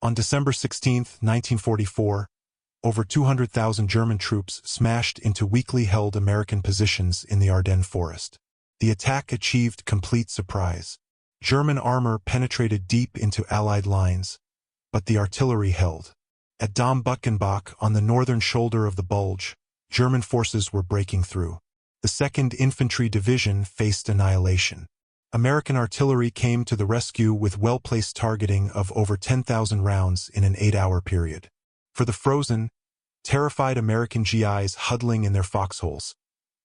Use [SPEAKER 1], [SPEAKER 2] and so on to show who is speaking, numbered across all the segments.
[SPEAKER 1] On December 16, 1944, over 200,000 German troops smashed into weakly held American positions in the Ardennes forest. The attack achieved complete surprise. German armor penetrated deep into Allied lines, but the artillery held. At Dom Butkenbach, on the northern shoulder of the Bulge, German forces were breaking through. The 2nd Infantry Division faced annihilation. American artillery came to the rescue with well-placed targeting of over 10,000 rounds in an 8-hour period. For the frozen, terrified American GIs huddling in their foxholes,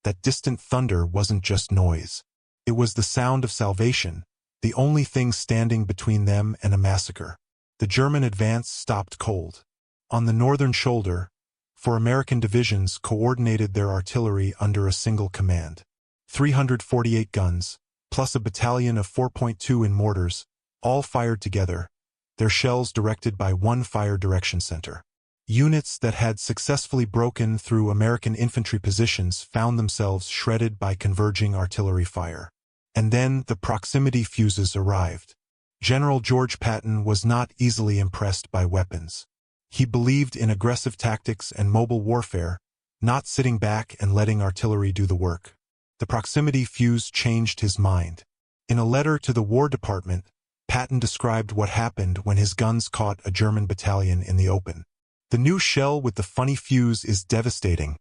[SPEAKER 1] that distant thunder wasn't just noise. It was the sound of salvation, the only thing standing between them and a massacre. The German advance stopped cold. On the northern shoulder, 4 American divisions coordinated their artillery under a single command. 348 guns, plus a battalion of 4.2 in mortars, all fired together, their shells directed by one fire direction center. Units that had successfully broken through American infantry positions found themselves shredded by converging artillery fire. And then the proximity fuses arrived. General George Patton was not easily impressed by weapons. He believed in aggressive tactics and mobile warfare, not sitting back and letting artillery do the work. The proximity fuse changed his mind. In a letter to the War Department, Patton described what happened when his guns caught a German battalion in the open. "The new shell with the funny fuse is devastating,"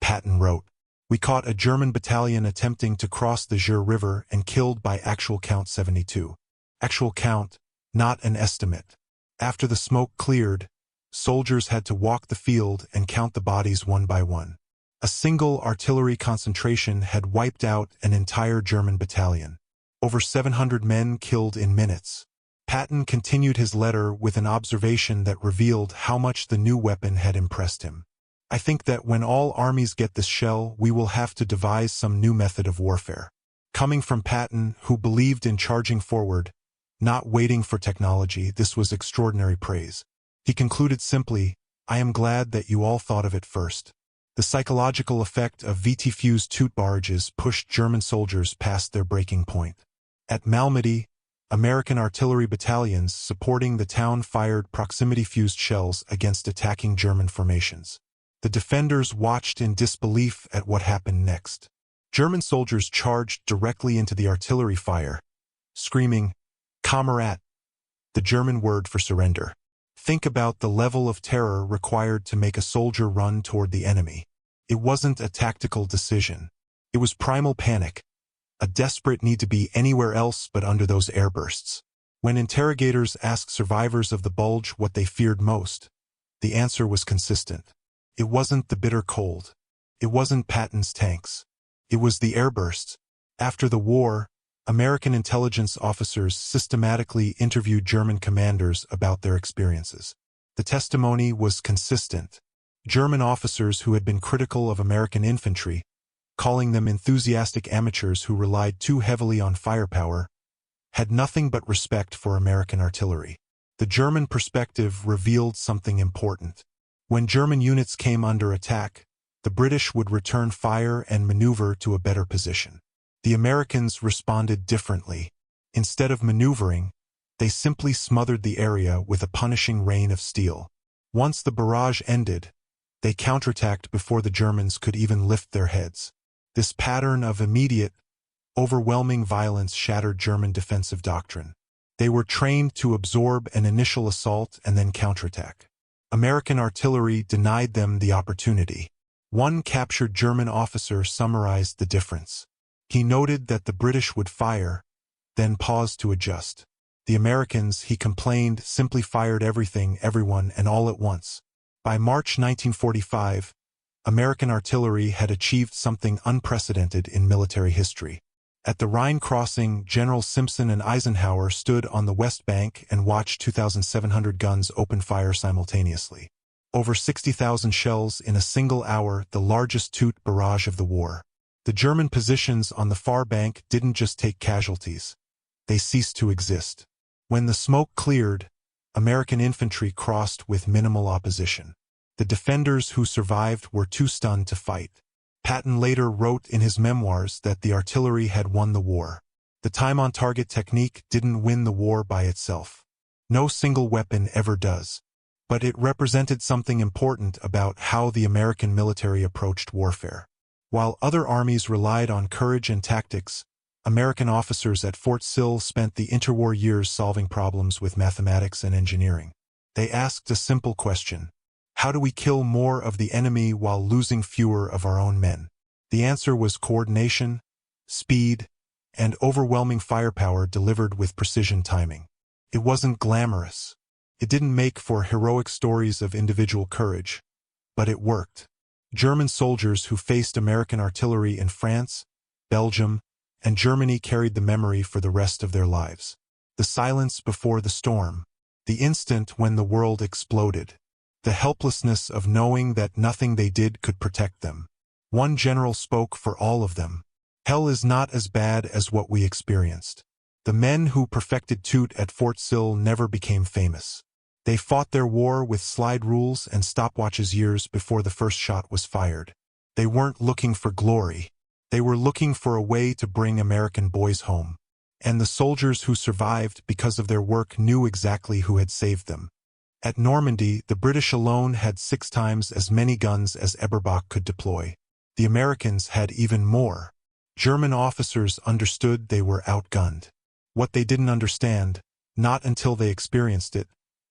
[SPEAKER 1] Patton wrote. "We caught a German battalion attempting to cross the Gers River and killed by actual count 72. Actual count, not an estimate. After the smoke cleared, soldiers had to walk the field and count the bodies one by one. A single artillery concentration had wiped out an entire German battalion. Over 700 men killed in minutes." Patton continued his letter with an observation that revealed how much the new weapon had impressed him. "I think that when all armies get this shell, we will have to devise some new method of warfare." Coming from Patton, who believed in charging forward, not waiting for technology, this was extraordinary praise. He concluded simply, "I am glad that you all thought of it first." The psychological effect of VT-fused toot barrages pushed German soldiers past their breaking point. At Malmedy, American artillery battalions supporting the town fired proximity-fused shells against attacking German formations. The defenders watched in disbelief at what happened next. German soldiers charged directly into the artillery fire, screaming, "Kamerad," the German word for surrender. Think about the level of terror required to make a soldier run toward the enemy. It wasn't a tactical decision. It was primal panic, a desperate need to be anywhere else but under those airbursts. When interrogators asked survivors of the Bulge what they feared most, the answer was consistent. It wasn't the bitter cold. It wasn't Patton's tanks. It was the airbursts. After the war, American intelligence officers systematically interviewed German commanders about their experiences. The testimony was consistent. German officers who had been critical of American infantry, calling them enthusiastic amateurs who relied too heavily on firepower, had nothing but respect for American artillery. The German perspective revealed something important. When German units came under attack, the British would return fire and maneuver to a better position. The Americans responded differently. Instead of maneuvering, they simply smothered the area with a punishing rain of steel. Once the barrage ended, they counterattacked before the Germans could even lift their heads. This pattern of immediate, overwhelming violence shattered German defensive doctrine. They were trained to absorb an initial assault and then counterattack. American artillery denied them the opportunity. One captured German officer summarized the difference. He noted that the British would fire, then pause to adjust. The Americans, he complained, simply fired everything, everyone, and all at once. By March 1945, American artillery had achieved something unprecedented in military history. At the Rhine crossing, General Simpson and Eisenhower stood on the West Bank and watched 2,700 guns open fire simultaneously. Over 60,000 shells in a single hour, the largest toot barrage of the war. The German positions on the far bank didn't just take casualties. They ceased to exist. When the smoke cleared, American infantry crossed with minimal opposition. The defenders who survived were too stunned to fight. Patton later wrote in his memoirs that the artillery had won the war. The time-on-target technique didn't win the war by itself. No single weapon ever does. But it represented something important about how the American military approached warfare. While other armies relied on courage and tactics, American officers at Fort Sill spent the interwar years solving problems with mathematics and engineering. They asked a simple question: how do we kill more of the enemy while losing fewer of our own men? The answer was coordination, speed, and overwhelming firepower delivered with precision timing. It wasn't glamorous. It didn't make for heroic stories of individual courage, but it worked. German soldiers who faced American artillery in France, Belgium, and Germany carried the memory for the rest of their lives. The silence before the storm, the instant when the world exploded, the helplessness of knowing that nothing they did could protect them. One general spoke for all of them. Hell is not as bad as what we experienced. The men who perfected Toot at Fort Sill never became famous. They fought their war with slide rules and stopwatches years before the first shot was fired. They weren't looking for glory. They were looking for a way to bring American boys home. And the soldiers who survived because of their work knew exactly who had saved them. At Normandy, the British alone had 6 times as many guns as Eberbach could deploy. The Americans had even more. German officers understood they were outgunned. What they didn't understand, not until they experienced it,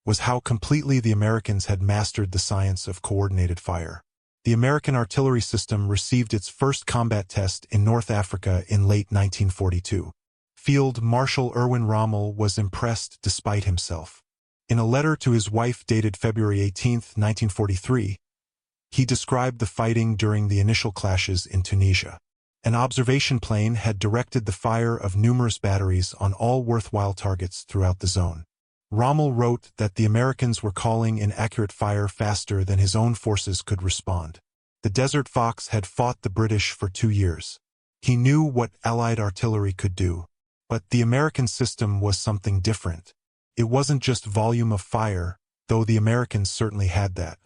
[SPEAKER 1] was how completely the Americans had mastered the science of coordinated fire. The American artillery system received its first combat test in North Africa in late 1942. Field Marshal Erwin Rommel was impressed despite himself. In a letter to his wife dated February 18, 1943, he described the fighting during the initial clashes in Tunisia. An observation plane had directed the fire of numerous batteries on all worthwhile targets throughout the zone. Rommel wrote that the Americans were calling in accurate fire faster than his own forces could respond. The Desert Fox had fought the British for 2 years. He knew what Allied artillery could do. But the American system was something different. It wasn't just volume of fire, though the Americans certainly had that.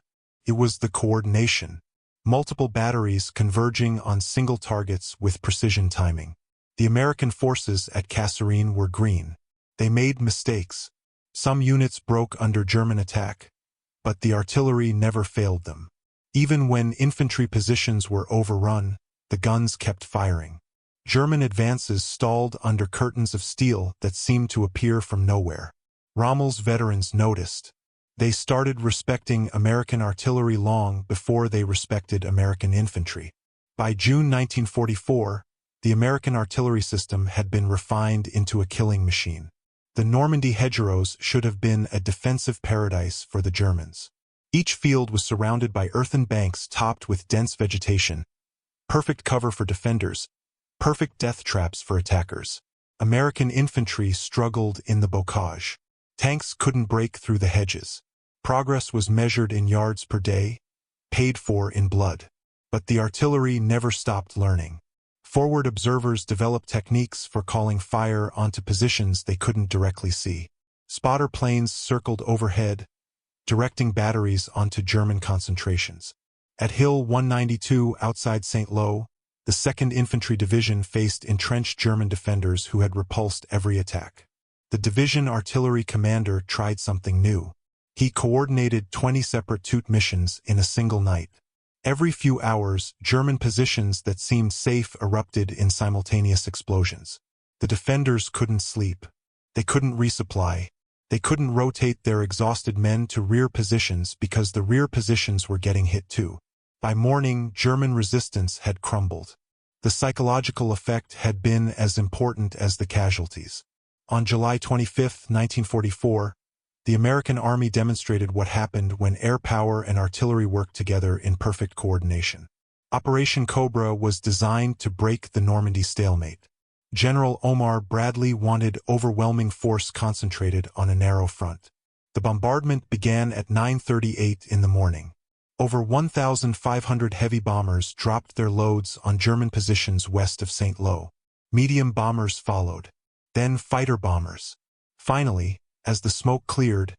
[SPEAKER 1] It was the coordination. Multiple batteries converging on single targets with precision timing. The American forces at Kasserine were green. They made mistakes. Some units broke under German attack, but the artillery never failed them. Even when infantry positions were overrun, the guns kept firing. German advances stalled under curtains of steel that seemed to appear from nowhere. Rommel's veterans noticed. They started respecting American artillery long before they respected American infantry. By June 1944, the American artillery system had been refined into a killing machine. The Normandy hedgerows should have been a defensive paradise for the Germans. Each field was surrounded by earthen banks topped with dense vegetation. Perfect cover for defenders. Perfect death traps for attackers. American infantry struggled in the bocage. Tanks couldn't break through the hedges. Progress was measured in yards per day, paid for in blood. But the artillery never stopped learning. Forward observers developed techniques for calling fire onto positions they couldn't directly see. Spotter planes circled overhead, directing batteries onto German concentrations. At Hill 192 outside St. Lo, the 2nd Infantry Division faced entrenched German defenders who had repulsed every attack. The division artillery commander tried something new. He coordinated 20 separate Toot missions in a single night. Every few hours, German positions that seemed safe erupted in simultaneous explosions. The defenders couldn't sleep. They couldn't resupply. They couldn't rotate their exhausted men to rear positions because the rear positions were getting hit too. By morning, German resistance had crumbled. The psychological effect had been as important as the casualties. On July 25, 1944, the American Army demonstrated what happened when air power and artillery worked together in perfect coordination. Operation Cobra was designed to break the Normandy stalemate. General Omar Bradley wanted overwhelming force concentrated on a narrow front. The bombardment began at 9:38 in the morning. Over 1,500 heavy bombers dropped their loads on German positions west of St. Lo. Medium bombers followed. Then fighter bombers. Finally, as the smoke cleared,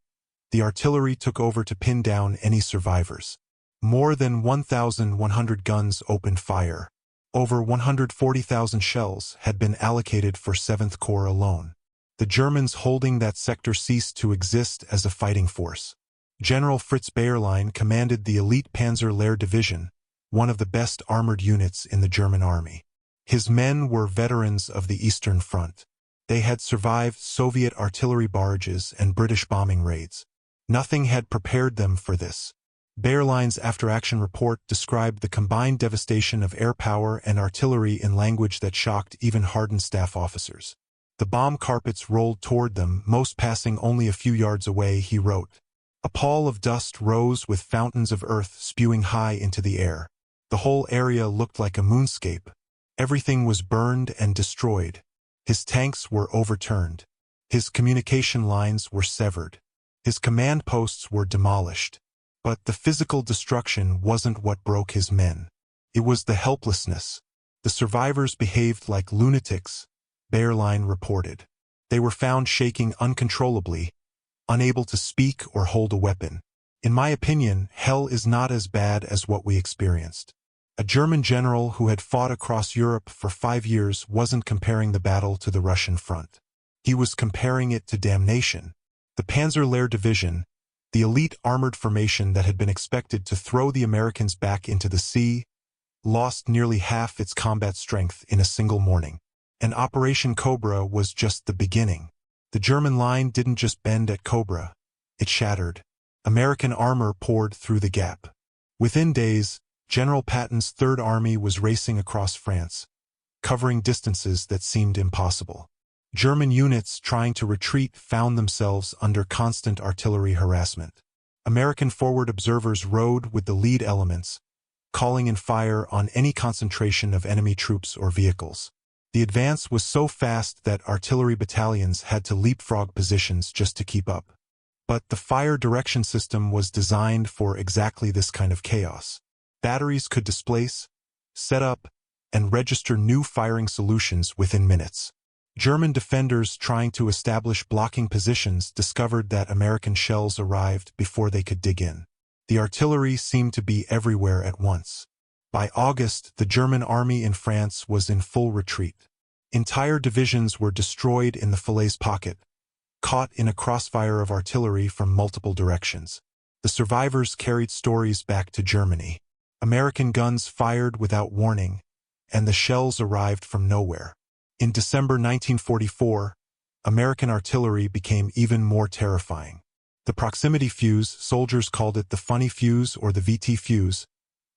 [SPEAKER 1] the artillery took over to pin down any survivors. More than 1,100 guns opened fire. Over 140,000 shells had been allocated for 7th Corps alone. The Germans holding that sector ceased to exist as a fighting force. General Fritz Bayerlein commanded the elite Panzer Lehr Division, one of the best armored units in the German army. His men were veterans of the Eastern Front. They had survived Soviet artillery barrages and British bombing raids. Nothing had prepared them for this. Bayerlein's after-action report described the combined devastation of air power and artillery in language that shocked even hardened staff officers. The bomb carpets rolled toward them, most passing only a few yards away, he wrote. A pall of dust rose with fountains of earth spewing high into the air. The whole area looked like a moonscape. Everything was burned and destroyed. His tanks were overturned. His communication lines were severed. His command posts were demolished. But the physical destruction wasn't what broke his men. It was the helplessness. The survivors behaved like lunatics, Bayerlein reported. They were found shaking uncontrollably, unable to speak or hold a weapon. In my opinion, hell is not as bad as what we experienced. A German general who had fought across Europe for 5 years wasn't comparing the battle to the Russian front. He was comparing it to damnation. The Panzer Lehr Division, the elite armored formation that had been expected to throw the Americans back into the sea, lost nearly half its combat strength in a single morning. And Operation Cobra was just the beginning. The German line didn't just bend at Cobra, it shattered. American armor poured through the gap. Within days, General Patton's Third Army was racing across France, covering distances that seemed impossible. German units trying to retreat found themselves under constant artillery harassment. American forward observers rode with the lead elements, calling in fire on any concentration of enemy troops or vehicles. The advance was so fast that artillery battalions had to leapfrog positions just to keep up. But the fire direction system was designed for exactly this kind of chaos. Batteries could displace, set up, and register new firing solutions within minutes. German defenders trying to establish blocking positions discovered that American shells arrived before they could dig in. The artillery seemed to be everywhere at once. By August, the German army in France was in full retreat. Entire divisions were destroyed in the Falaise pocket, caught in a crossfire of artillery from multiple directions. The survivors carried stories back to Germany. American guns fired without warning, and the shells arrived from nowhere. In December 1944, American artillery became even more terrifying. The proximity fuse, soldiers called it the funny fuse or the VT fuse,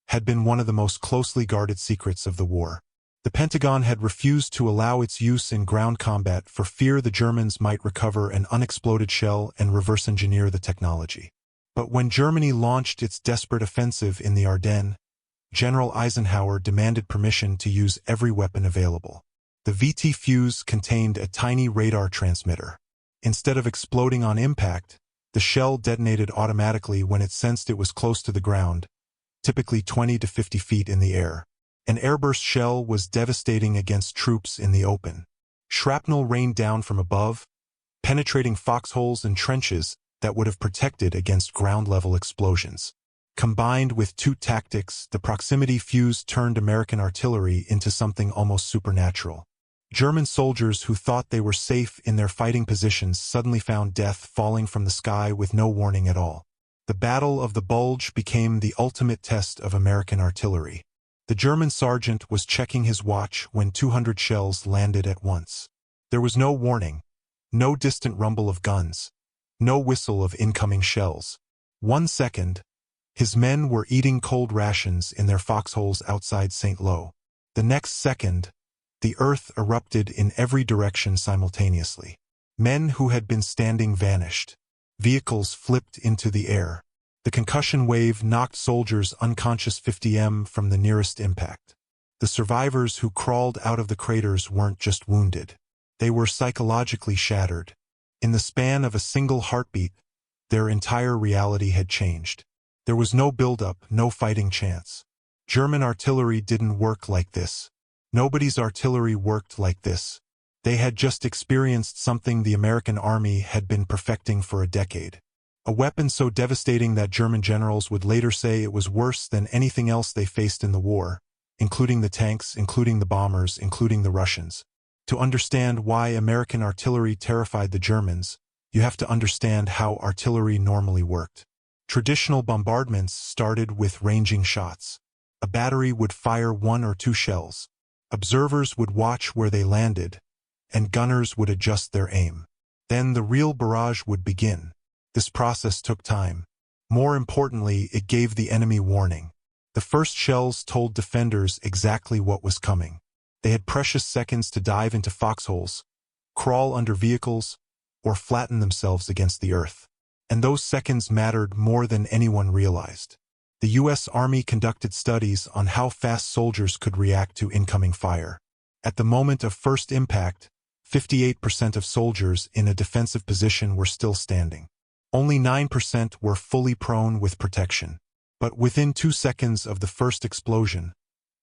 [SPEAKER 1] had been one of the most closely guarded secrets of the war. The Pentagon had refused to allow its use in ground combat for fear the Germans might recover an unexploded shell and reverse engineer the technology. But when Germany launched its desperate offensive in the Ardennes, General Eisenhower demanded permission to use every weapon available. The VT fuse contained a tiny radar transmitter. Instead of exploding on impact, the shell detonated automatically when it sensed it was close to the ground, typically 20 to 50 feet in the air. An airburst shell was devastating against troops in the open. Shrapnel rained down from above, penetrating foxholes and trenches that would have protected against ground-level explosions. Combined with two tactics, the proximity fuse turned American artillery into something almost supernatural. German soldiers who thought they were safe in their fighting positions suddenly found death falling from the sky with no warning at all. The Battle of the Bulge became the ultimate test of American artillery. The German sergeant was checking his watch when 200 shells landed at once. There was no warning, no distant rumble of guns, no whistle of incoming shells. 1 second, his men were eating cold rations in their foxholes outside St. Lo. The next second, the earth erupted in every direction simultaneously. Men who had been standing vanished. Vehicles flipped into the air. The concussion wave knocked soldiers unconscious 50 m from the nearest impact. The survivors who crawled out of the craters weren't just wounded. They were psychologically shattered. In the span of a single heartbeat, their entire reality had changed. There was no build-up, no fighting chance. German artillery didn't work like this. Nobody's artillery worked like this. They had just experienced something the American army had been perfecting for a decade. A weapon so devastating that German generals would later say it was worse than anything else they faced in the war, including the tanks, including the bombers, including the Russians. To understand why American artillery terrified the Germans, you have to understand how artillery normally worked. Traditional bombardments started with ranging shots. A battery would fire 1 or 2 shells. Observers would watch where they landed, and gunners would adjust their aim. Then the real barrage would begin. This process took time. More importantly, it gave the enemy warning. The first shells told defenders exactly what was coming. They had precious seconds to dive into foxholes, crawl under vehicles, or flatten themselves against the earth. And those seconds mattered more than anyone realized. The U.S. Army conducted studies on how fast soldiers could react to incoming fire. At the moment of first impact, 58% of soldiers in a defensive position were still standing. Only 9% were fully prone with protection. But within 2 seconds of the first explosion,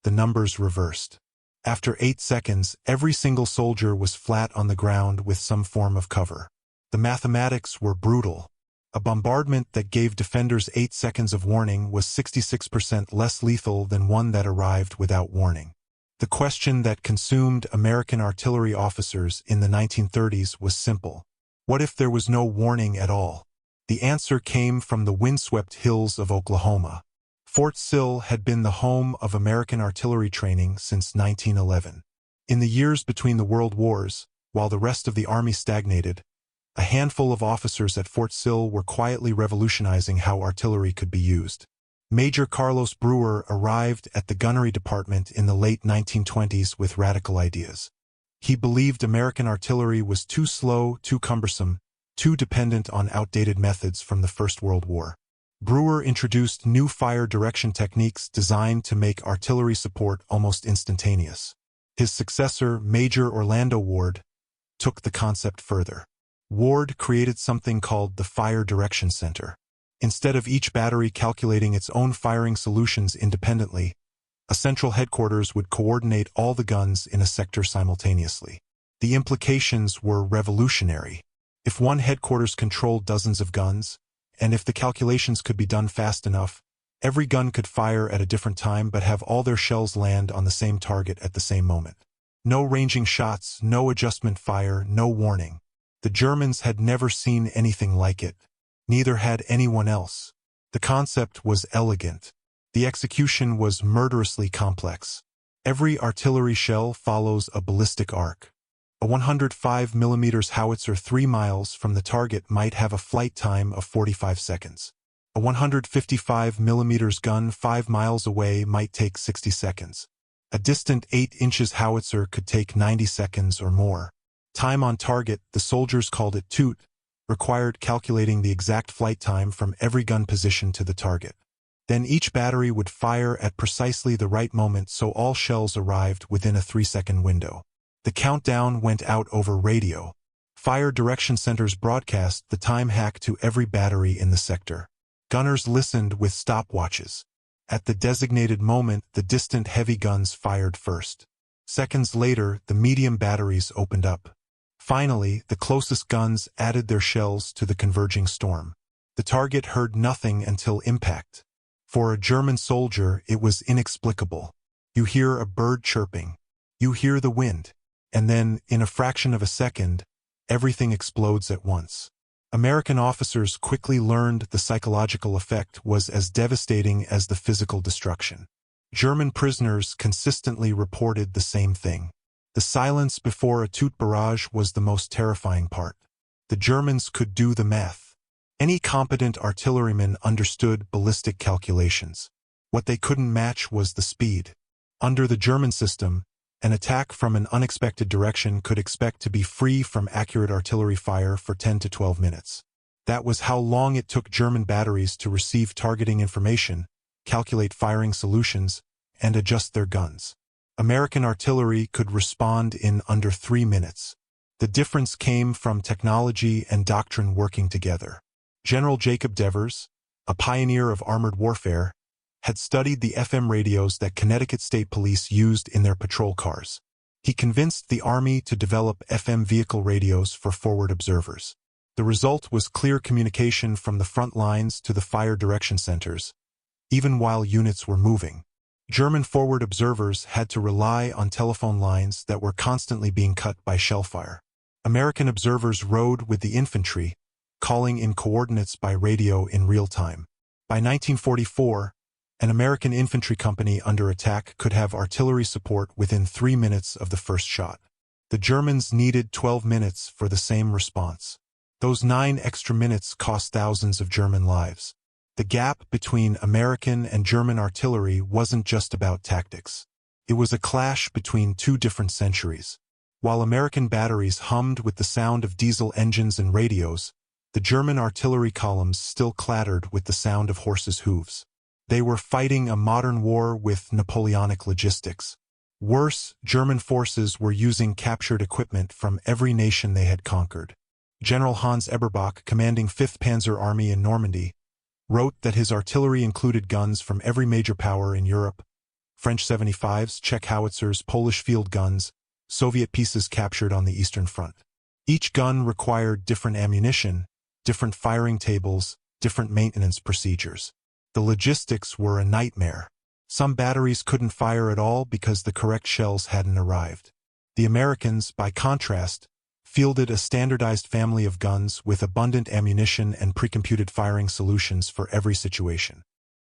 [SPEAKER 1] the numbers reversed. After 8 seconds, every single soldier was flat on the ground with some form of cover. The mathematics were brutal. A bombardment that gave defenders 8 seconds of warning was 66% less lethal than one that arrived without warning. The question that consumed American artillery officers in the 1930s was simple. What if there was no warning at all? The answer came from the windswept hills of Oklahoma. Fort Sill had been the home of American artillery training since 1911. In the years between the World Wars, while the rest of the Army stagnated, a handful of officers at Fort Sill were quietly revolutionizing how artillery could be used. Major Carlos Brewer arrived at the gunnery department in the late 1920s with radical ideas. He believed American artillery was too slow, too cumbersome, too dependent on outdated methods from the First World War. Brewer introduced new fire direction techniques designed to make artillery support almost instantaneous. His successor, Major Orlando Ward, took the concept further. Ward created something called the Fire Direction Center. Instead of each battery calculating its own firing solutions independently, a central headquarters would coordinate all the guns in a sector simultaneously. The implications were revolutionary. If one headquarters controlled dozens of guns, and if the calculations could be done fast enough, every gun could fire at a different time but have all their shells land on the same target at the same moment. No ranging shots, no adjustment fire, no warning. The Germans had never seen anything like it. Neither had anyone else. The concept was elegant. The execution was murderously complex. Every artillery shell follows a ballistic arc. A 105 mm howitzer 3 miles from the target might have a flight time of 45 seconds. A 155 mm gun 5 miles away might take 60 seconds. A distant 8 inches howitzer could take 90 seconds or more. Time on target, the soldiers called it toot, required calculating the exact flight time from every gun position to the target. Then each battery would fire at precisely the right moment so all shells arrived within a 3-second window. The countdown went out over radio. Fire Direction Centers broadcast the time hack to every battery in the sector. Gunners listened with stopwatches. At the designated moment, the distant heavy guns fired first. Seconds later, the medium batteries opened up. Finally, the closest guns added their shells to the converging storm. The target heard nothing until impact. For a German soldier, it was inexplicable. You hear a bird chirping. You hear the wind. And then, in a fraction of a second, everything explodes at once. American officers quickly learned the psychological effect was as devastating as the physical destruction. German prisoners consistently reported the same thing. The silence before a toot barrage was the most terrifying part. The Germans could do the math. Any competent artilleryman understood ballistic calculations. What they couldn't match was the speed. Under the German system, an attack from an unexpected direction could expect to be free from accurate artillery fire for 10 to 12 minutes. That was how long it took German batteries to receive targeting information, calculate firing solutions, and adjust their guns. American artillery could respond in under 3 minutes. The difference came from technology and doctrine working together. General Jacob Devers, a pioneer of armored warfare, had studied the FM radios that Connecticut State Police used in their patrol cars. He convinced the Army to develop FM vehicle radios for forward observers. The result was clear communication from the front lines to the fire direction centers, even while units were moving. German forward observers had to rely on telephone lines that were constantly being cut by shellfire. American observers rode with the infantry, calling in coordinates by radio in real time. By 1944, an American infantry company under attack could have artillery support within 3 minutes of the first shot. The Germans needed 12 minutes for the same response. Those 9 extra minutes cost thousands of German lives. The gap between American and German artillery wasn't just about tactics. It was a clash between 2 different centuries. While American batteries hummed with the sound of diesel engines and radios, the German artillery columns still clattered with the sound of horses' hooves. They were fighting a modern war with Napoleonic logistics. Worse, German forces were using captured equipment from every nation they had conquered. General Hans Eberbach, commanding 5th Panzer Army in Normandy, wrote that his artillery included guns from every major power in Europe: French 75s, Czech howitzers, Polish field guns, Soviet pieces captured on the Eastern Front. Each gun required different ammunition, different firing tables, different maintenance procedures. The logistics were a nightmare. Some batteries couldn't fire at all because the correct shells hadn't arrived. The Americans, by contrast, fielded a standardized family of guns with abundant ammunition and precomputed firing solutions for every situation.